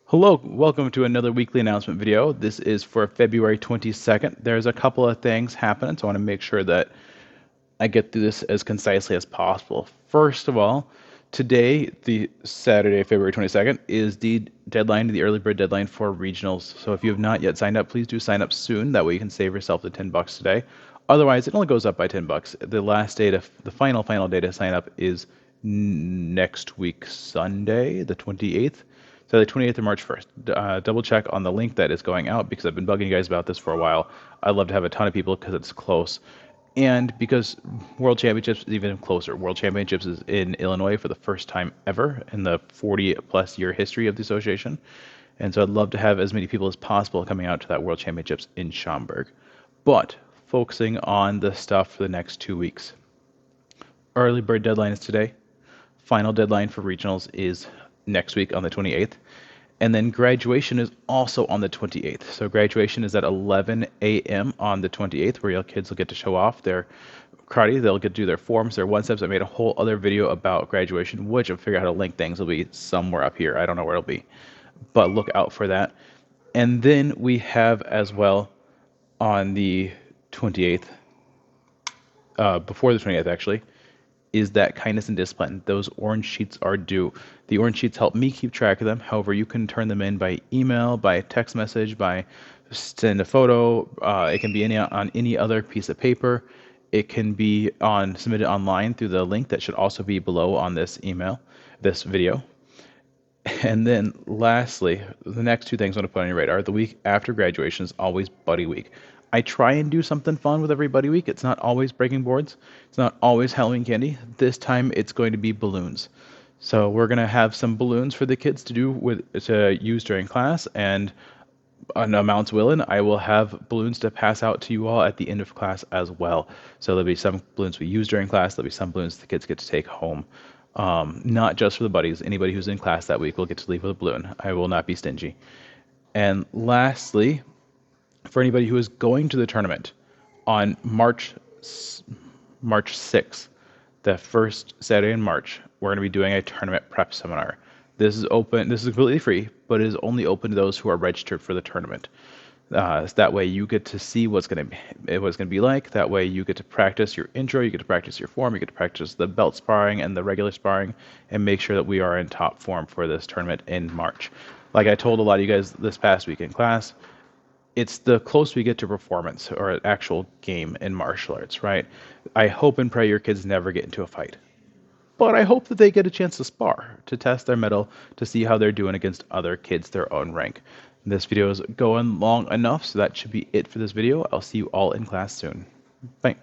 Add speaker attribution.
Speaker 1: Hello, welcome to another weekly announcement video. This is for February 22nd. There's a couple of things happening, so I want to make sure that I get through this as concisely as possible. First of all, today, the Saturday, February 22nd, is the deadline, the early bird deadline for regionals. So if you have not yet signed up, please do sign up soon. That way you can save yourself the $10 today. Otherwise, it only goes up by $10. The last day the final day to sign up is next week, Sunday, the 28th. So the 28th of March 1st. Double check on the link that is going out because I've been bugging you guys about this for a while. I'd love to have a ton of people because it's close. And because World Championships is even closer. World Championships is in Illinois for the first time ever in the 40 plus year history of the association. And so I'd love to have as many people as possible coming out to that World Championships in Schaumburg. But focusing on the stuff for the next 2 weeks. Early bird deadline is today. Final deadline for regionals is next week on the 28th. And then graduation is also on the 28th. So graduation is at 11 a.m. on the 28th, where your kids will get to show off their karate. They'll get to do their forms, their one steps. I made a whole other video about graduation, which I'll figure out how to link things. It'll be somewhere up here. I don't know where it'll be, but look out for that. And then we have as well on the 28th, before the 28th actually, is that kindness and discipline. Those orange sheets are due. The orange sheets help me keep track of them. However, you can turn them in by email, by text message, by send a photo. It can be on any other piece of paper. It can be submitted online through the link that should also be below on this video. And then lastly, the next two things I want to put on your radar. The week after graduation is always buddy week. I try and do something fun with every buddy week. It's not always breaking boards. It's not always Halloween candy. This time it's going to be balloons. So we're going to have some balloons for the kids to use during class, and on amounts willing, I will have balloons to pass out to you all at the end of class as well. So there'll be some balloons we use during class. There'll be some balloons the kids get to take home. Not just for the buddies. Anybody who's in class that week will get to leave with a balloon. I will not be stingy. And lastly, for anybody who is going to the tournament on March 6th, the first Saturday in March, we're going to be doing a tournament prep seminar. This is open. This is completely free, but it is only open to those who are registered for the tournament. So that way you get to see what's going to be like. That way you get to practice your intro, you get to practice your form, you get to practice the belt sparring and the regular sparring, and make sure that we are in top form for this tournament in March. Like I told a lot of you guys this past week in class, it's the closer we get to performance or an actual game in martial arts, right? I hope and pray your kids never get into a fight. But I hope that they get a chance to spar, to test their mettle, to see how they're doing against other kids their own rank. This video is going long enough, so that should be it for this video. I'll see you all in class soon. Bye.